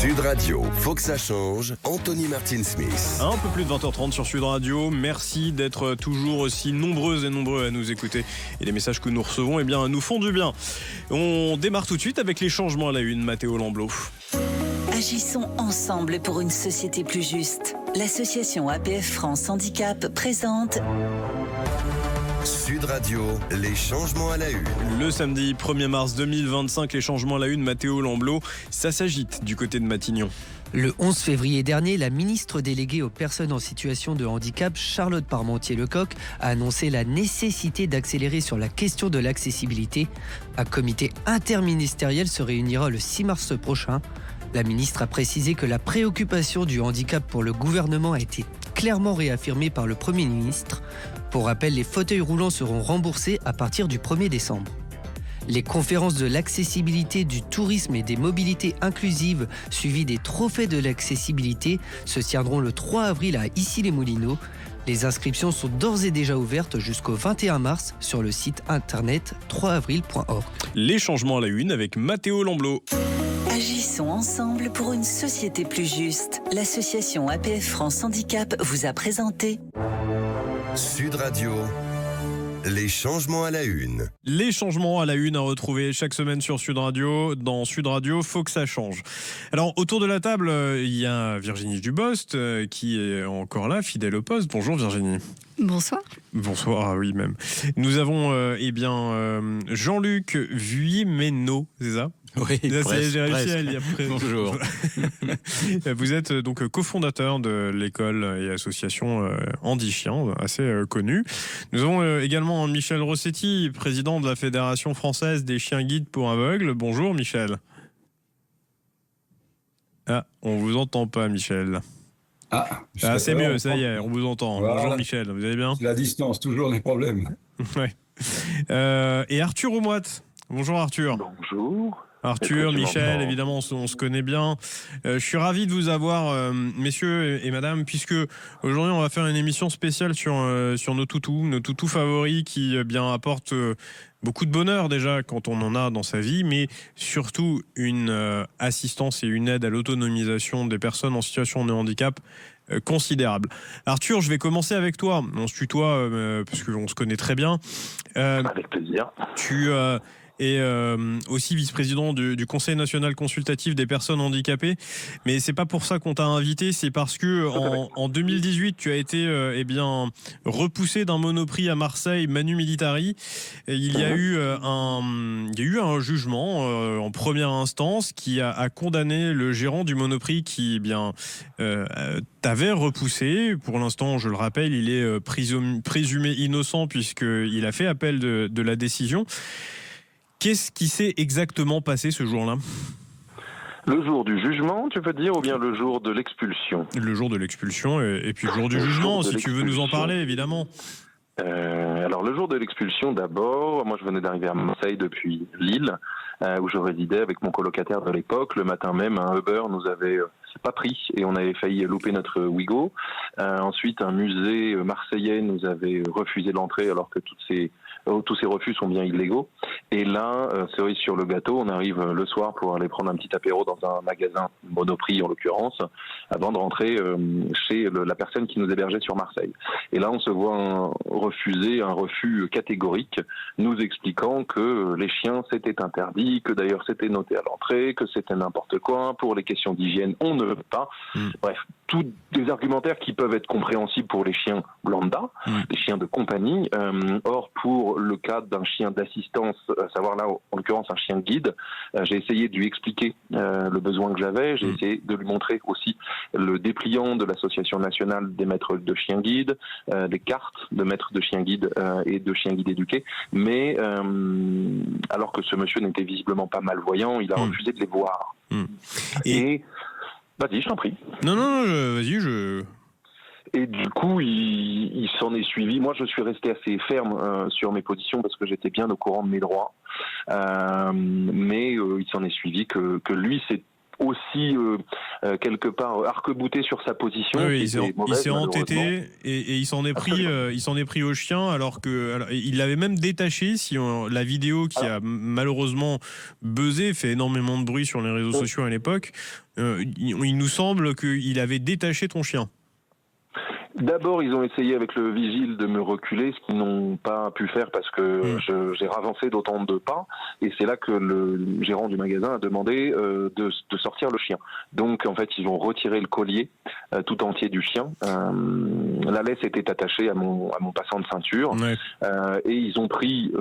Sud Radio, faut que ça change. Anthony Martin-Smith. Un peu plus de 20h30 sur Sud Radio. Merci d'être toujours aussi nombreuses et nombreux à nous écouter. Et les messages que nous recevons, nous font du bien. On démarre tout de suite avec les changements à la une. Mathéo Lamblot. Agissons ensemble pour une société plus juste. L'association APF France Handicap présente Sud Radio, les changements à la une. Le samedi 1er mars 2025, les changements à la une. Mathéo Lamblot, ça s'agite du côté de Matignon. Le 11 février dernier, la ministre déléguée aux personnes en situation de handicap, Charlotte Parmentier-Lecocq, a annoncé la nécessité d'accélérer sur la question de l'accessibilité. Un comité interministériel se réunira le 6 mars prochain. La ministre a précisé que la préoccupation du handicap pour le gouvernement a été clairement réaffirmée par le Premier ministre. Pour rappel, les fauteuils roulants seront remboursés à partir du 1er décembre. Les conférences de l'accessibilité, du tourisme et des mobilités inclusives, suivies des trophées de l'accessibilité, se tiendront le 3 avril à Issy-les-Moulineaux. Les inscriptions sont d'ores et déjà ouvertes jusqu'au 21 mars sur le site internet 3avril.org. Les changements à la une avec Mathéo Lamblot. Agissons ensemble pour une société plus juste. L'association APF France Handicap vous a présenté Sud Radio, les changements à la une. Les changements à la une à retrouver chaque semaine sur Sud Radio. Dans Sud Radio, faut que ça change. Alors, autour de la table, il y a Virginie Dubost qui est encore là, fidèle au poste. Bonjour Virginie. Bonsoir. Bonsoir, oui même. Nous avons Jean-Luc Vuillet-Ménaud, c'est ça ? Oui, j'ai réussi à y lire. Bonjour. Vous êtes donc cofondateur de l'école et association Handi-Chien, assez connue. Nous avons également Michel Rossetti, président de la Fédération française des chiens guides pour aveugles. Bonjour Michel. Ah, on vous entend pas Michel. C'est mieux, ça y est, on vous entend. Voilà. Bonjour Michel, vous allez bien ? C'est la distance, toujours des problèmes. Ouais. Et Arthur Oumoit. Bonjour Arthur. Bonjour. Arthur, Michel, évidemment, on se connaît bien. Je suis ravi de vous avoir, messieurs et madame, puisque aujourd'hui, on va faire une émission spéciale sur nos toutous favoris qui apportent beaucoup de bonheur déjà quand on en a dans sa vie, mais surtout une assistance et une aide à l'autonomisation des personnes en situation de handicap considérable. Arthur, je vais commencer avec toi. On se tutoie parce qu'on se connaît très bien. Avec plaisir. Tu et aussi vice-président du Conseil national consultatif des personnes handicapées. Mais c'est pas pour ça qu'on t'a invité, c'est parce que en 2018, tu as été repoussé d'un Monoprix à Marseille, Manu Militari. Et il y a eu un jugement en première instance qui a condamné le gérant du Monoprix qui t'avait repoussé. Pour l'instant, je le rappelle, il est présumé innocent puisqu'il a fait appel de la décision. Qu'est-ce qui s'est exactement passé ce jour-là ? Le jour du jugement, tu veux dire, ou bien le jour de l'expulsion ? Le jour de l'expulsion et puis le jour du jugement, si tu veux nous en parler, évidemment. Alors, le jour de l'expulsion, d'abord, moi je venais d'arriver à Marseille depuis Lille, où je résidais avec mon colocataire de l'époque. Le matin même, un Uber nous avait pas pris et on avait failli louper notre Ouigo. Ensuite, un musée marseillais nous avait refusé l'entrée alors que tous ces refus sont bien illégaux. Et là, cerise sur le gâteau, on arrive le soir pour aller prendre un petit apéro dans un magasin Monoprix en l'occurrence, avant de rentrer chez la personne qui nous hébergeait sur Marseille. Et là, on se voit refuser un refus catégorique, nous expliquant que les chiens c'était interdit, que d'ailleurs c'était noté à l'entrée, que c'était n'importe quoi, pour les questions d'hygiène, on ne veut pas. Bref, tous des argumentaires qui peuvent être compréhensibles pour les chiens lambda, les chiens de compagnie. Or, pour le cas d'un chien d'assistance, à savoir là, en l'occurrence, un chien guide, j'ai essayé de lui expliquer le besoin que j'avais. J'ai essayé de lui montrer aussi le dépliant de l'Association nationale des maîtres de chiens guides, des cartes de maîtres de chiens guides et de chiens guides éduqués. Mais alors que ce monsieur n'était visiblement pas malvoyant, il a refusé de les voir. Et vas-y, je t'en prie. Non, vas-y, Et du coup, il s'en est suivi. Moi, je suis resté assez ferme sur mes positions parce que j'étais bien au courant de mes droits. Mais il s'en est suivi que lui s'est aussi quelque part arc-bouté sur sa position. Oui, il s'est entêté et il s'en est pris au chien alors il l'avait même détaché. La vidéo qui a malheureusement buzzé, fait énormément de bruit sur les réseaux sociaux à l'époque, il nous semble qu'il avait détaché ton chien. D'abord, ils ont essayé avec le vigile de me reculer, ce qu'ils n'ont pas pu faire parce que j'ai ravancé d'autant de pas. Et c'est là que le gérant du magasin a demandé de sortir le chien. Donc, en fait, ils ont retiré le collier tout entier du chien. La laisse était attachée à mon passant de ceinture. Ouais. Et ils ont pris...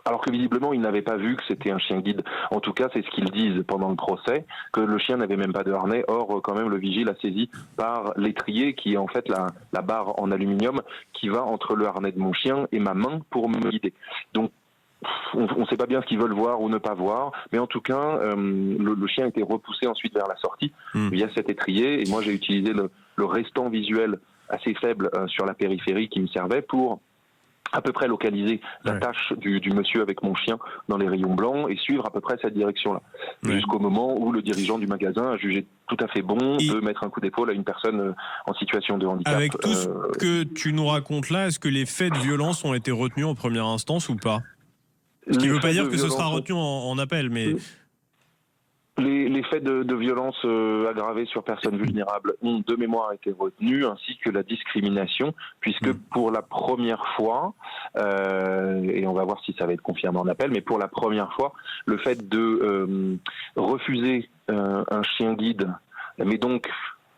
alors que visiblement, ils n'avaient pas vu que c'était un chien guide. En tout cas, c'est ce qu'ils disent pendant le procès, que le chien n'avait même pas de harnais. Or, quand même, le vigile a saisi par l'étrier, qui est en fait la barre en aluminium qui va entre le harnais de mon chien et ma main pour me guider. Donc, on ne sait pas bien ce qu'ils veulent voir ou ne pas voir, mais en tout cas, le chien a été repoussé ensuite vers la sortie via cet étrier. Et moi, j'ai utilisé le restant visuel assez faible sur la périphérie qui me servait pour à peu près localiser la tâche du monsieur avec mon chien dans les rayons blancs et suivre à peu près cette direction-là. Jusqu'au moment où le dirigeant du magasin a jugé tout à fait bon de mettre un coup d'épaule à une personne en situation de handicap. Avec tout ce que tu nous racontes là, est-ce que les faits de violence ont été retenus en première instance ou pas ? Ce qui ne veut pas dire que ce sera retenu en appel, mais... Les faits de violence aggravée sur personnes vulnérables ont de mémoire été retenus, ainsi que la discrimination, puisque pour la première fois, et on va voir si ça va être confirmé en appel, mais pour la première fois, le fait de refuser un chien guide, mais donc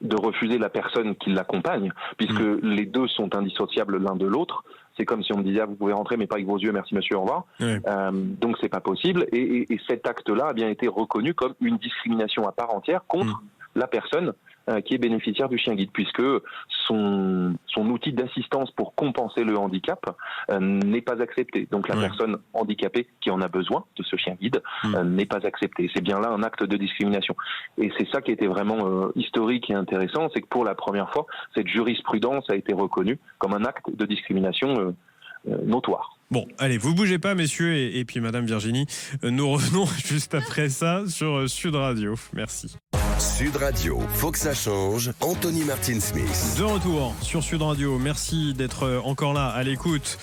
de refuser la personne qui l'accompagne, puisque les deux sont indissociables l'un de l'autre. C'est comme si on me disait vous pouvez rentrer mais pas avec vos yeux, merci monsieur, au revoir. Donc c'est pas possible et cet acte-là a bien été reconnu comme une discrimination à part entière contre la personne qui est bénéficiaire du chien guide, puisque son outil d'assistance pour compenser le handicap n'est pas accepté. Donc la personne handicapée qui en a besoin de ce chien guide n'est pas acceptée. C'est bien là un acte de discrimination. Et c'est ça qui était vraiment historique et intéressant, c'est que pour la première fois, cette jurisprudence a été reconnue comme un acte de discrimination notoire. Bon, allez, vous bougez pas, messieurs, et puis Madame Virginie. Nous revenons juste après ça sur Sud Radio. Merci. Sud Radio, faut que ça change. Anthony Martin-Smith. De retour sur Sud Radio. Merci d'être encore là à l'écoute.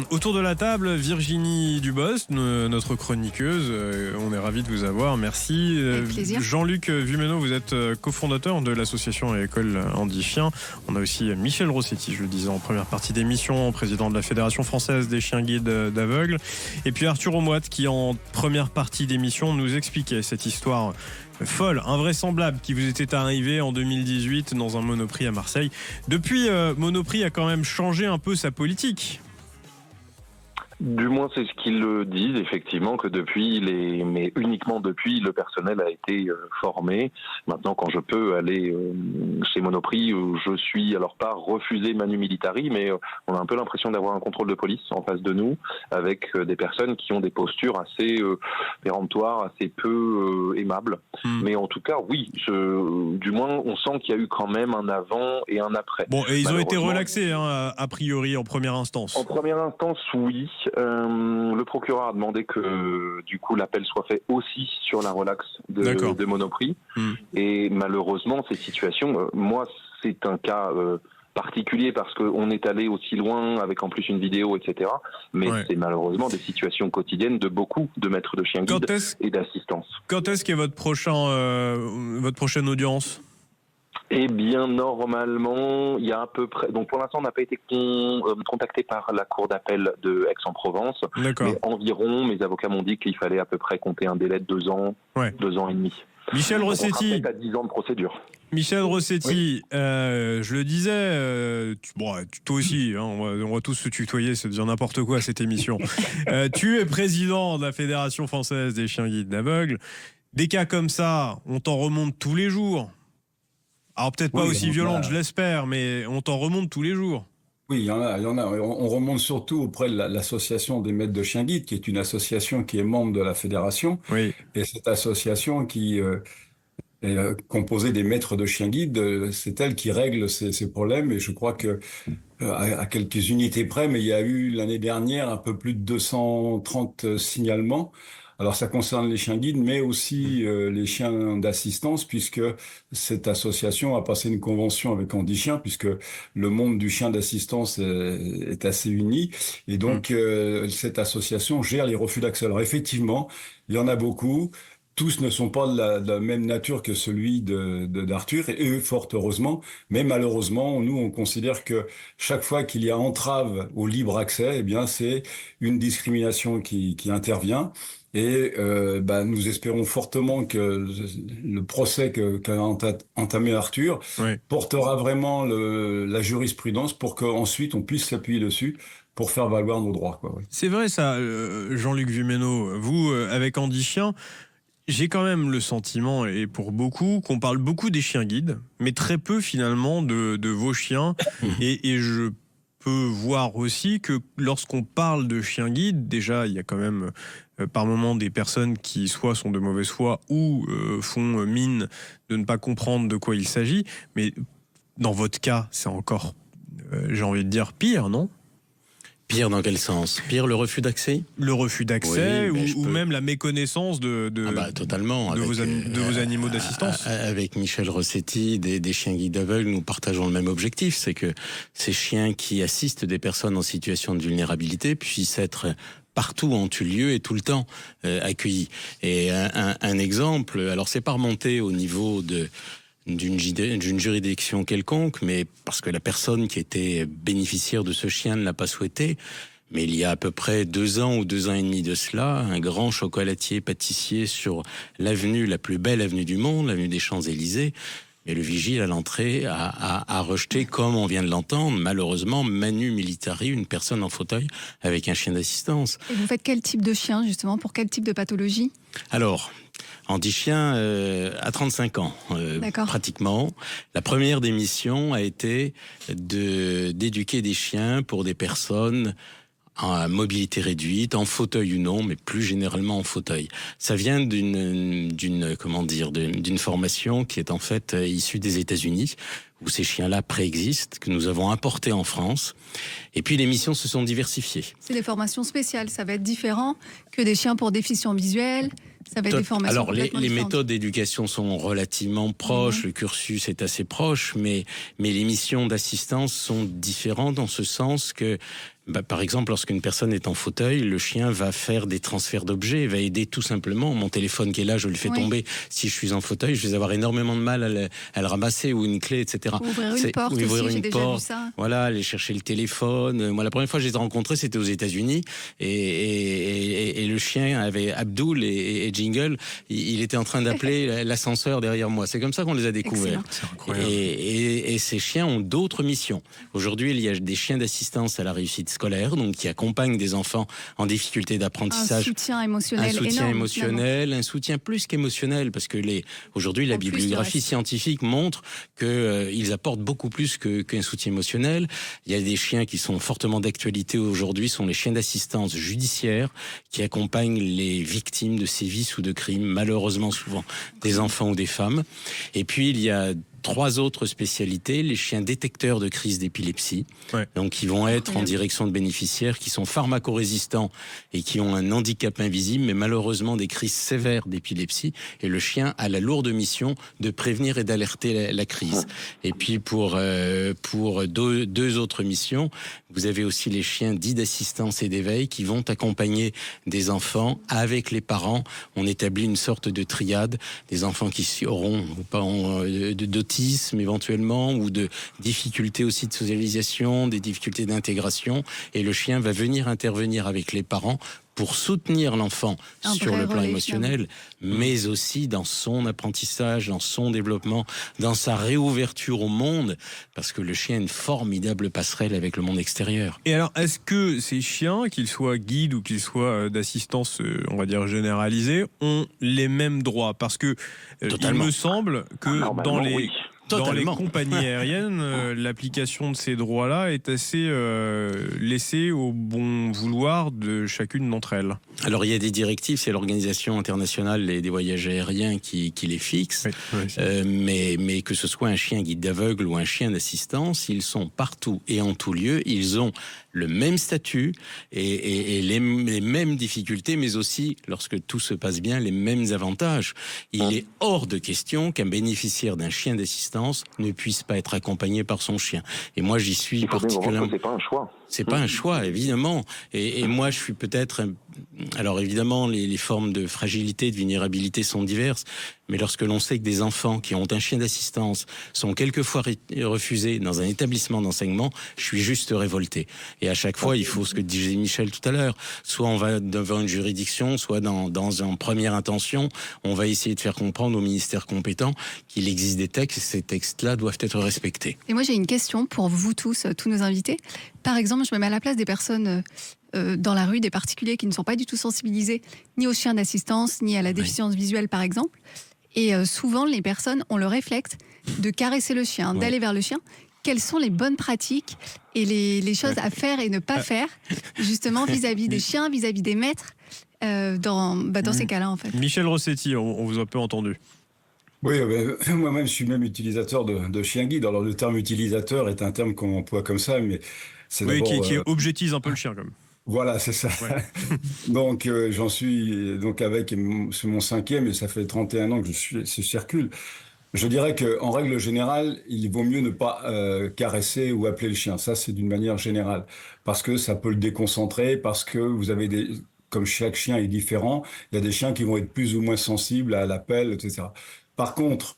Autour de la table, Virginie Dubos, notre chroniqueuse. On est ravis de vous avoir. Merci. Avec plaisir. Jean-Luc Vumeno, vous êtes cofondateur de l'association École Handi Chien. On a aussi Michel Rossetti, je le disais en première partie d'émission, président de la Fédération française des chiens guides d'aveugles. Et puis Arthur Aumoite qui, en première partie d'émission, nous expliquait cette histoire folle, invraisemblable qui vous était arrivé en 2018 dans un Monoprix à Marseille. Depuis, Monoprix a quand même changé un peu sa politique. Du moins, c'est ce qu'ils le disent, effectivement, que depuis, mais uniquement depuis, le personnel a été formé. Maintenant, quand je peux aller chez Monoprix, je suis alors pas refusé manu militari, mais on a un peu l'impression d'avoir un contrôle de police en face de nous, avec des personnes qui ont des postures assez péremptoires, assez peu aimables. Mais en tout cas, oui, du moins, on sent qu'il y a eu quand même un avant et un après. Bon, et ils ont été relaxés, hein, a priori, en première instance. En première instance, oui. Le procureur a demandé que du coup l'appel soit fait aussi sur la relaxe de Monoprix. Et malheureusement, ces situations, moi c'est un cas particulier parce qu'on est allé aussi loin avec en plus une vidéo, etc. Mais c'est malheureusement des situations quotidiennes de beaucoup de maîtres de chiens guides et d'assistance. Quand est-ce qu'est votre prochaine audience ? Eh bien, normalement, il y a à peu près... Donc, pour l'instant, on n'a pas été contacté par la cour d'appel de Aix-en-Provence. D'accord. Mais environ, mes avocats m'ont dit qu'il fallait à peu près compter un délai de 2 ans, 2 ans et demi. Michel Rossetti. On sera peut-être à 10 ans de procédure. Michel Rossetti, je le disais, toi aussi, hein, on va tous se tutoyer, c'est dire n'importe quoi cette émission. Tu es président de la Fédération française des chiens guides d'aveugles. Des cas comme ça, on t'en remonte tous les jours. Alors peut-être pas aussi violente, je l'espère, mais on t'en remonte tous les jours. Oui, il y en a. On remonte surtout auprès de l'association des maîtres de chiens guides, qui est une association qui est membre de la fédération. Oui. Et cette association qui est composée des maîtres de chiens guides, c'est elle qui règle ces problèmes. Et je crois que à quelques unités près, mais il y a eu l'année dernière un peu plus de 230 signalements Alors ça concerne les chiens guides, mais aussi les chiens d'assistance, puisque cette association a passé une convention avec Handi Chien, puisque le monde du chien d'assistance est assez uni, et donc cette association gère les refus d'accès. Alors effectivement, il y en a beaucoup. Tous ne sont pas de la même nature que celui d'Arthur, et eux, fort heureusement. Mais malheureusement, nous, on considère que chaque fois qu'il y a entrave au libre accès, eh bien, c'est une discrimination qui intervient. Et nous espérons fortement que le procès qu'a entamé Arthur portera vraiment la jurisprudence pour qu'ensuite on puisse s'appuyer dessus pour faire valoir nos droits. C'est vrai ça, Jean-Luc Vumeno. Vous, avec Handi Chien, j'ai quand même le sentiment, et pour beaucoup, qu'on parle beaucoup des chiens guides, mais très peu finalement de vos chiens. Et je peux voir aussi que lorsqu'on parle de chiens guides, déjà il y a quand même par moment des personnes qui soit sont de mauvaise foi ou font mine de ne pas comprendre de quoi il s'agit. Mais dans votre cas, c'est encore, j'ai envie de dire, pire, non ? Pire dans quel sens ? Pire le refus d'accès ? Le refus d'accès ou même la méconnaissance totalement. de vos animaux d'assistance. Avec Michel Rossetti, des chiens guides aveugles, nous partageons le même objectif, c'est que ces chiens qui assistent des personnes en situation de vulnérabilité puissent être partout, en tout lieu et tout le temps accueillis. Et un exemple, alors c'est pas remonté au niveau d'une juridiction quelconque, mais parce que la personne qui était bénéficiaire de ce chien ne l'a pas souhaité. Mais il y a à peu près 2 ans ou 2 ans et demi de cela, un grand chocolatier pâtissier sur l'avenue, la plus belle avenue du monde, l'avenue des Champs-Élysées, et le vigile à l'entrée a rejeté, comme on vient de l'entendre, malheureusement, manu militari, une personne en fauteuil avec un chien d'assistance. Et vous faites quel type de chien, justement, pour quel type de pathologie ? Alors, Handi Chien à 35 ans, pratiquement. La première des missions a été d'éduquer des chiens pour des personnes à mobilité réduite, en fauteuil ou non, mais plus généralement en fauteuil. Ça vient d'une formation qui est en fait issue des États-Unis, où ces chiens-là préexistent, que nous avons importés en France. Et puis les missions se sont diversifiées. C'est des formations spéciales, ça va être différent que des chiens pour déficients visuels. Ça va être des formations. Alors les méthodes d'éducation sont relativement proches, le cursus est assez proche, mais les missions d'assistance sont différentes dans ce sens que par exemple, lorsqu'une personne est en fauteuil, le chien va faire des transferts d'objets, va aider tout simplement. Mon téléphone qui est là, je le fais tomber. Si je suis en fauteuil, je vais avoir énormément de mal à le ramasser, ou une clé, etc. Ouvrir une porte aussi, j'ai déjà vu ça. Voilà, aller chercher le téléphone. Moi, la première fois que je les ai rencontrés, c'était aux États-Unis, et le chien avait Abdul et Jingle. Il était en train d'appeler l'ascenseur derrière moi. C'est comme ça qu'on les a découverts. Et ces chiens ont d'autres missions. Aujourd'hui, il y a des chiens d'assistance à la réussite scolaire, donc qui accompagnent des enfants en difficulté d'apprentissage. Un soutien émotionnel émotionnel, un soutien plus qu'émotionnel, parce que aujourd'hui la bibliographie scientifique montre qu'ils apportent beaucoup plus qu'un soutien émotionnel. Il y a des chiens qui sont fortement d'actualité aujourd'hui, sont les chiens d'assistance judiciaire qui accompagnent les victimes de sévices ou de crimes, malheureusement souvent des enfants ou des femmes. Et puis il y a 3 autres spécialités, les chiens détecteurs de crise d'épilepsie, donc qui vont être en direction de bénéficiaires qui sont pharmacorésistants et qui ont un handicap invisible, mais malheureusement des crises sévères d'épilepsie. Et le chien a la lourde mission de prévenir et d'alerter la crise. Et puis pour 2 autres missions, vous avez aussi les chiens dits d'assistance et d'éveil qui vont accompagner des enfants avec les parents. On établit une sorte de triade, des enfants qui auront d'autisme éventuellement, ou de difficultés aussi de socialisation, des difficultés d'intégration, et le chien va venir intervenir avec les parents pour soutenir l'enfant sur le plan émotionnel, mais aussi dans son apprentissage, dans son développement, dans sa réouverture au monde, parce que le chien a une formidable passerelle avec le monde extérieur. Et alors, est-ce que ces chiens, qu'ils soient guides ou qu'ils soient d'assistance, on va dire généralisée, ont les mêmes droits ? Parce que il me semble que dans les... dans les compagnies aériennes, l'application de ces droits-là est assez laissée au bon vouloir de chacune d'entre elles. Alors il y a des directives, c'est l'Organisation internationale des voyages aériens qui les fixe, mais que ce soit un chien guide d'aveugle ou un chien d'assistance, ils sont partout et en tout lieu, ils ont le même statut et les mêmes difficultés, mais aussi, lorsque tout se passe bien, les mêmes avantages. Il est hors de question qu'un bénéficiaire d'un chien d'assistance ne puisse pas être accompagné par son chien. Et moi, j'y suis particulièrement... C'est pas un choix. C'est pas un choix, évidemment. Et moi, je suis peut-être... Alors, évidemment, les formes de fragilité, de vulnérabilité sont diverses. Mais lorsque l'on sait que des enfants qui ont un chien d'assistance sont quelquefois refusés dans un établissement d'enseignement, je suis juste révolté. Et à chaque fois, il faut ce que disait Michel tout à l'heure. Soit on va devant une juridiction, soit dans une première intention, on va essayer de faire comprendre au ministère compétent qu'il existe des textes et ces textes-là doivent être respectés. Et moi, j'ai une question pour vous tous nos invités. Par exemple, je me mets à la place des personnes dans la rue, des particuliers qui ne sont pas du tout sensibilisés ni aux chiens d'assistance, ni à la déficience visuelle, par exemple. Et souvent, les personnes ont le réflexe de caresser le chien, d'aller vers le chien. Quelles sont les bonnes pratiques et les choses à faire et ne pas faire, justement, vis-à-vis des chiens, vis-à-vis des maîtres, dans ces cas-là, en fait. Michel Rossetti, on vous a peu entendu. Oui, moi-même, je suis même utilisateur de chien guide. Alors, le terme utilisateur est un terme qu'on emploie comme ça, mais c'est d'abord... qui objectise un peu le chien, quand même. Voilà, c'est ça. Ouais. Donc, j'en suis avec mon 5e, et ça fait 31 ans que je circule. Je dirais qu'en règle générale, il vaut mieux ne pas caresser ou appeler le chien. Ça, c'est d'une manière générale. Parce que ça peut le déconcentrer, parce que vous avez comme chaque chien est différent, il y a des chiens qui vont être plus ou moins sensibles à l'appel, etc. Par contre,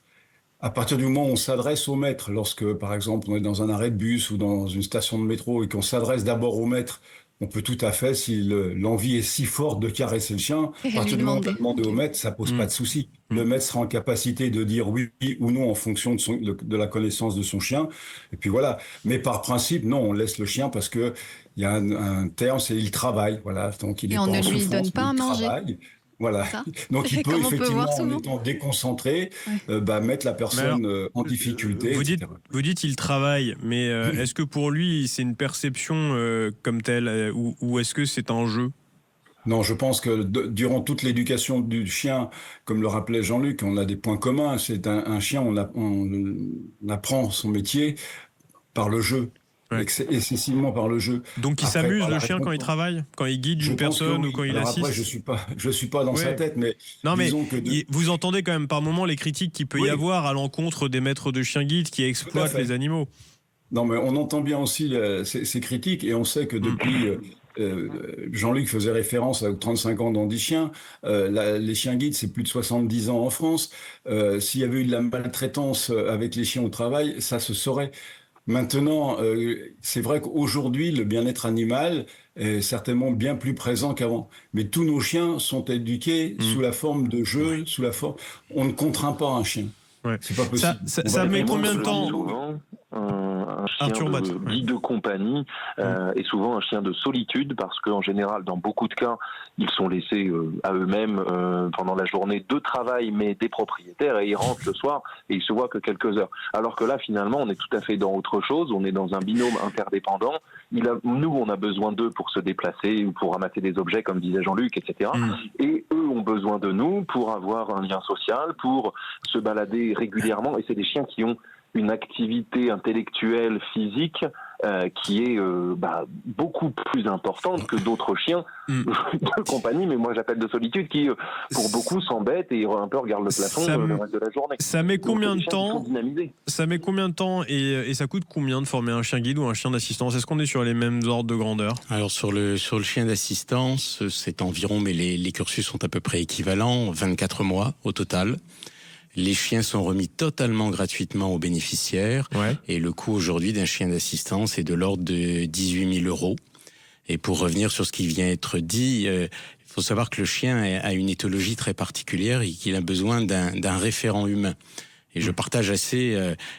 à partir du moment où on s'adresse au maître, lorsque, par exemple, on est dans un arrêt de bus ou dans une station de métro et qu'on s'adresse d'abord au maître, on peut tout à fait, si l'envie est si forte de caresser le chien, à partir du moment où on a demandé au maître, ça pose pas de souci. Le maître sera en capacité de dire oui ou non en fonction de la connaissance de son chien. Et puis voilà. Mais par principe, non, on laisse le chien parce que il y a un terme, c'est il travaille. Voilà. Donc il est pas en souffrance. Et on ne lui donne pas à manger. Voilà. Donc il peut effectivement, en étant déconcentré, mettre la personne en difficulté. Vous dites il travaille, mais est-ce que pour lui c'est une perception comme telle ou est-ce que c'est un jeu ? Non, je pense que durant toute l'éducation du chien, comme le rappelait Jean-Luc, on a des points communs. C'est un chien, on apprend son métier par le jeu. Ouais. Excessivement par le jeu. Donc il s'amuse le chien quand il travaille, quand il guide une personne ou quand il assiste. Après je suis pas dans sa tête, mais vous entendez quand même par moments les critiques qu'il peut y avoir à l'encontre des maîtres de chiens guides qui exploitent les animaux. Non, mais on entend bien aussi ces critiques et on sait que depuis Jean-Luc faisait référence à 35 ans d'Handichien. Les chiens guides, c'est plus de 70 ans en France. S'il y avait eu de la maltraitance avec les chiens au travail, ça se saurait. Maintenant, c'est vrai qu'aujourd'hui, le bien-être animal est certainement bien plus présent qu'avant. Mais tous nos chiens sont éduqués sous la forme de jeu, sous la forme... On ne contraint pas un chien. Ouais. C'est pas possible. Ça met combien de temps un chien de guide de compagnie est souvent un chien de solitude parce qu'en général, dans beaucoup de cas, ils sont laissés à eux-mêmes pendant la journée de travail, mais des propriétaires, et ils rentrent le soir et ils se voient que quelques heures. Alors que là, finalement, on est tout à fait dans autre chose, on est dans un binôme interdépendant. Nous, on a besoin d'eux pour se déplacer ou pour ramasser des objets, comme disait Jean-Luc, etc. Et eux ont besoin de nous pour avoir un lien social, pour se balader régulièrement. Et c'est des chiens qui ont une activité intellectuelle, physique, qui est beaucoup plus importante que d'autres chiens de compagnie, mais moi j'appelle de solitude, qui pour beaucoup s'embêtent et un peu regardent le plafond le reste de la journée. Ça met combien de temps ? Ça met combien de temps et ça coûte combien de former un chien guide ou un chien d'assistance ? Est-ce qu'on est sur les mêmes ordres de grandeur ? Alors sur le chien d'assistance, c'est environ, mais les cursus sont à peu près équivalents, 24 mois au total. Les chiens sont remis totalement gratuitement aux bénéficiaires. Ouais. Et le coût aujourd'hui d'un chien d'assistance est de l'ordre de 18 000 €. Et pour revenir sur ce qui vient d'être dit, il faut savoir que le chien a une éthologie très particulière et qu'il a besoin d'un référent humain. Et je partage assez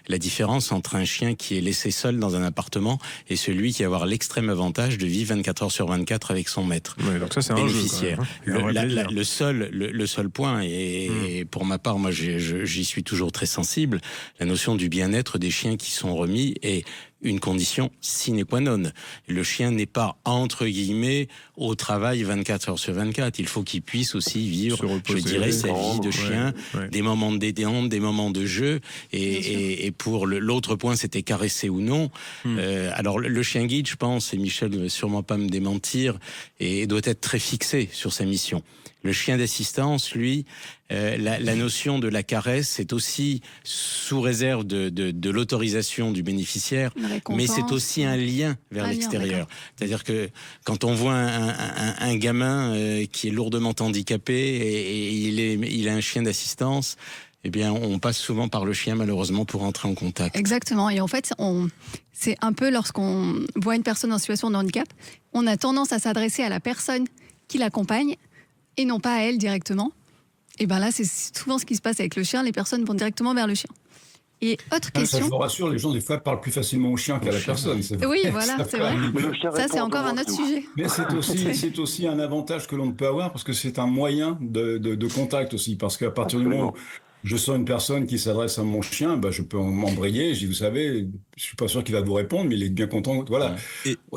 la différence entre un chien qui est laissé seul dans un appartement et celui qui va avoir l'extrême avantage de vivre 24 heures sur 24 avec son maître. Ouais, donc ça, c'est bénéficiaire. Un jeu, quand même, hein. Le seul point, et pour ma part, moi j'y suis toujours très sensible, la notion du bien-être des chiens qui sont remis est une condition sine qua non. Le chien n'est pas, entre guillemets, au travail 24 heures sur 24. Il faut qu'il puisse aussi vvivre, je dirais, sa vie de chien, des moments de détente, des moments de jeu. Et pour l'autre point, c'était caresser ou non. Alors, le chien guide, je pense, et Michel ne va sûrement pas me démentir, et doit être très fixé sur sa mission. Le chien d'assistance, lui, la notion de la caresse, c'est aussi sous réserve de l'autorisation du bénéficiaire, mais c'est aussi un lien vers l'extérieur. C'est-à-dire que quand on voit un gamin qui est lourdement handicapé et il a un chien d'assistance, eh bien, on passe souvent par le chien, malheureusement, pour entrer en contact. Exactement. Et en fait, c'est un peu lorsqu'on voit une personne en situation de handicap, on a tendance à s'adresser à la personne qui l'accompagne et non pas à elle directement. Et bien là, c'est souvent ce qui se passe avec le chien. Les personnes vont directement vers le chien. Et autre question... Ça, je vous rassure, les gens, des fois, parlent plus facilement au chien qu'à la personne. Oui, voilà, c'est vrai. Ça, c'est encore un autre sujet. Mais c'est aussi un avantage que l'on peut avoir, parce que c'est un moyen de contact aussi. Parce qu'à partir du moment où je sens une personne qui s'adresse à mon chien, bah, je peux m'embrayer. Je dis, vous savez, je suis pas sûr qu'il va vous répondre, mais il est bien content. Voilà.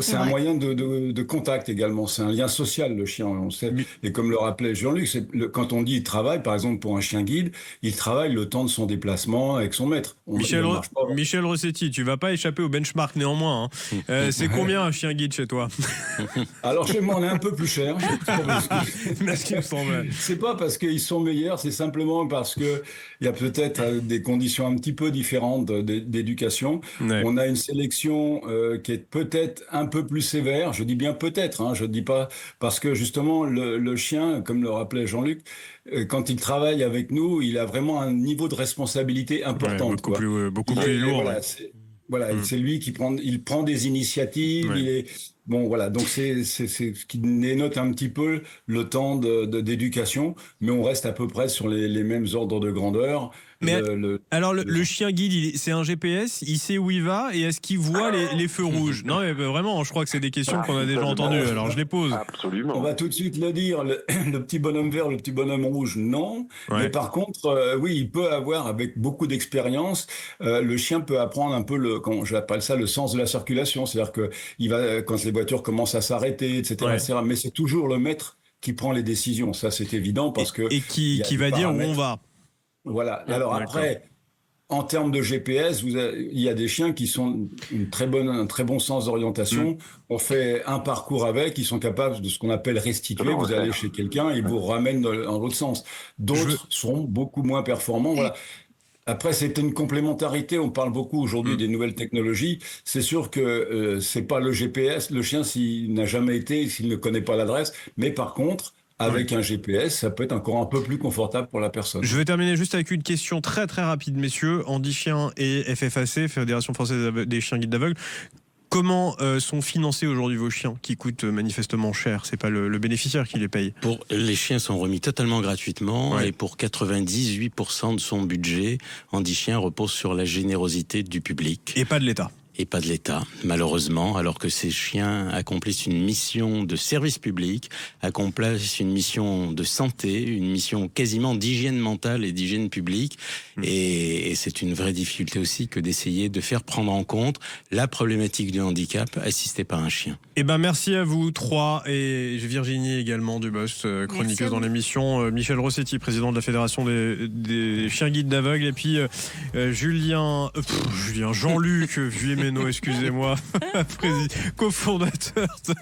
C'est un moyen de contact également. C'est un lien social, le chien. On sait. Et comme le rappelait Jean-Luc, quand on dit il travaille, par exemple, pour un chien guide, il travaille le temps de son déplacement avec son maître. Michel Rossetti, tu vas pas échapper au benchmark néanmoins. Hein. C'est combien un chien guide chez toi? Alors, chez moi, on est un peu plus cher. C'est C'est pas parce qu'ils sont meilleurs, c'est simplement parce que il y a peut-être des conditions un petit peu différentes d'éducation. Ouais. On a une sélection qui est peut-être un peu plus sévère. Je dis bien peut-être, hein, je dis pas, parce que justement le chien, comme le rappelait Jean-Luc, quand il travaille avec nous, il a vraiment un niveau de responsabilité important. Ouais, beaucoup plus lourd. C'est lui qui prend des initiatives. Ouais. Il est bon, voilà. Donc c'est ce qui dénote un petit peu le temps d'éducation, mais on reste à peu près sur les mêmes ordres de grandeur. Mais alors le chien guide, c'est un GPS, il sait où il va et est-ce qu'il voit les feux rouges? Non mais vraiment, je crois que c'est des questions qu'on a déjà entendues, alors je les pose. Absolument. On va tout de suite le dire, le petit bonhomme vert, le petit bonhomme rouge, non. Ouais. Mais par contre, oui, il peut avoir, avec beaucoup d'expérience, le chien peut apprendre un peu j'appelle ça le sens de la circulation, c'est-à-dire que il va, quand les voitures commencent à s'arrêter, etc., etc., mais c'est toujours le maître qui prend les décisions, ça c'est évident parce que... Et qui va dire où on va. Voilà. Alors après, en termes de GPS, il y a des chiens qui sont un très bon sens d'orientation. On fait un parcours avec, ils sont capables de ce qu'on appelle restituer. Vous allez chez quelqu'un, il vous ramène dans l'autre sens. D'autres seront beaucoup moins performants. Voilà. Après, c'est une complémentarité. On parle beaucoup aujourd'hui des nouvelles technologies. C'est sûr que c'est pas le GPS. Le chien, s'il n'a jamais été, s'il ne connaît pas l'adresse. Mais par contre, avec un GPS, ça peut être encore un peu plus confortable pour la personne. Je vais terminer juste avec une question très très rapide, messieurs. Andy Chien et FFAC, Fédération Française des Chiens Guides d'Aveugles. Comment sont financés aujourd'hui vos chiens qui coûtent manifestement cher? C'est pas le bénéficiaire qui les paye. Les chiens sont remis totalement gratuitement et pour 98% de son budget, Andy Chien repose sur la générosité du public. Et pas de l'État. Et pas de l'État, malheureusement, alors que ces chiens accomplissent une mission de service public, accomplissent une mission de santé, une mission quasiment d'hygiène mentale et d'hygiène publique. Et c'est une vraie difficulté aussi que d'essayer de faire prendre en compte la problématique du handicap assisté par un chien. Eh ben, merci à vous trois et Virginie également du Boss, chroniqueuse dans l'émission. Michel Rossetti, président de la Fédération des Chiens Guides d'Aveugles. Et puis Jean-Luc Vuillemeno, excusez-moi, cofondateur de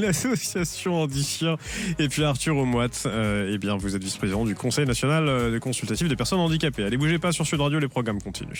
l'association Andy Chien. Et puis Arthur Aumoite, eh bien, vous êtes vice-président du Conseil national consultatif des personnes handicapées. Allez, bougez pas sur Sud Radio, les programmes continuent.